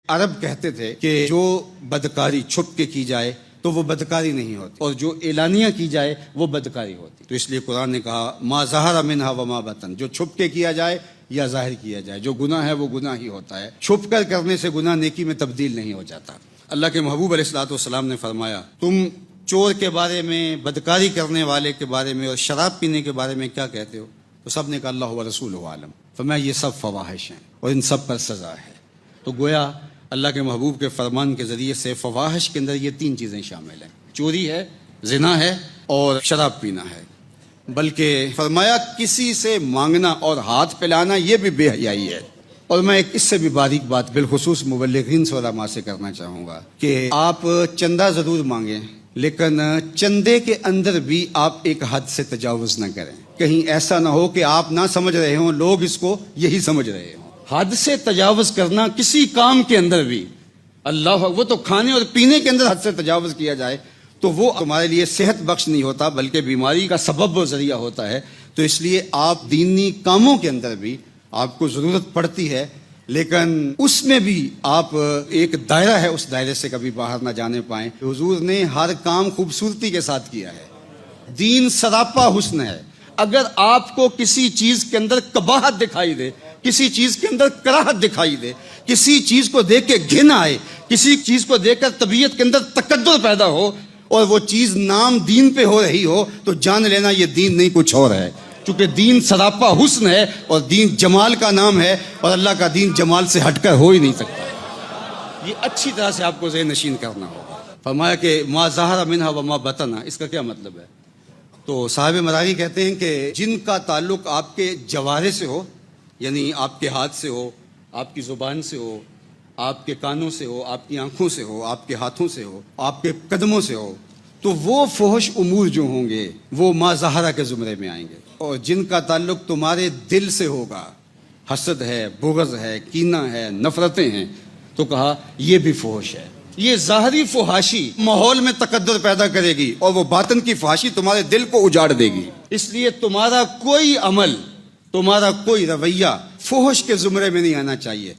عرب کہتے تھے کہ جو بدکاری چھپ کے کی جائے تو وہ بدکاری نہیں ہوتی، اور جو اعلانیہ کی جائے وہ بدکاری ہوتی. تو اس لیے قرآن نے کہا ما ظہر منہا وما بطن، جو چھپ کے کیا جائے یا ظاہر کیا جائے، جو گناہ ہے وہ گناہ ہی ہوتا ہے. چھپ کر کرنے سے گناہ نیکی میں تبدیل نہیں ہو جاتا. اللہ کے محبوب علیہ الصلوۃ والسلام نے فرمایا تم چور کے بارے میں، بدکاری کرنے والے کے بارے میں اور شراب پینے کے بارے میں کیا کہتے ہو؟ تو سب نے کہا اللہ و رسولہ عالم. فرمایا یہ سب فواحش ہیں اور ان سب پر سزا ہے. تو گویا اللہ کے محبوب کے فرمان کے ذریعے سے فواحش کے اندر یہ تین چیزیں شامل ہیں، چوری ہے، زنا ہے اور شراب پینا ہے. بلکہ فرمایا کسی سے مانگنا اور ہاتھ پھیلانا یہ بھی بے حیائی ہے. اور میں ایک اس سے بھی باریک بات بالخصوص مبلغین سے علماء سے کرنا چاہوں گا کہ آپ چندہ ضرور مانگیں، لیکن چندے کے اندر بھی آپ ایک حد سے تجاوز نہ کریں. کہیں ایسا نہ ہو کہ آپ نہ سمجھ رہے ہوں، لوگ اس کو یہی سمجھ رہے ہوں. حد سے تجاوز کرنا کسی کام کے اندر بھی، اللہ وہ تو کھانے اور پینے کے اندر حد سے تجاوز کیا جائے تو وہ تمہارے لیے صحت بخش نہیں ہوتا بلکہ بیماری کا سبب و ذریعہ ہوتا ہے. تو اس لیے آپ دینی کاموں کے اندر بھی آپ کو ضرورت پڑتی ہے، لیکن اس میں بھی آپ ایک دائرہ ہے، اس دائرے سے کبھی باہر نہ جانے پائیں. حضور نے ہر کام خوبصورتی کے ساتھ کیا ہے. دین سراپا حسن ہے. اگر آپ کو کسی چیز کے اندر قباحت دکھائی دے، کسی چیز کے اندر کراہت دکھائی دے، کسی چیز کو دیکھ کے گھن آئے، کسی چیز کو دیکھ کر طبیعت کے اندر تکدر پیدا ہو اور وہ چیز نام دین پہ ہو رہی ہو، تو جان لینا یہ دین نہیں کچھ اور ہے. چونکہ دین سراپا حسن ہے اور دین جمال کا نام ہے، اور اللہ کا دین جمال سے ہٹ کر ہو ہی نہیں سکتا. یہ اچھی طرح سے آپ کو ذہن نشین کرنا ہوگا. فرمایا کہ ما ظہر منہا وما بطن، اس کا کیا مطلب ہے؟ تو صاحب مراغی کہتے ہیں کہ جن کا تعلق آپ کے جوارے سے ہو، یعنی آپ کے ہاتھ سے ہو، آپ کی زبان سے ہو، آپ کے کانوں سے ہو، آپ کی آنکھوں سے ہو، آپ کے ہاتھوں سے ہو، آپ کے قدموں سے ہو، تو وہ فحش امور جو ہوں گے وہ ما ظہرہ کے زمرے میں آئیں گے. اور جن کا تعلق تمہارے دل سے ہوگا، حسد ہے، بغض ہے، کینہ ہے، نفرتیں ہیں، تو کہا یہ بھی فحش ہے. یہ ظاہری فحاشی ماحول میں تکدر پیدا کرے گی اور وہ باطن کی فحاشی تمہارے دل کو اجاڑ دے گی. اس لیے تمہارا کوئی عمل، تمہارا کوئی رویہ فحش کے زمرے میں نہیں آنا چاہیے.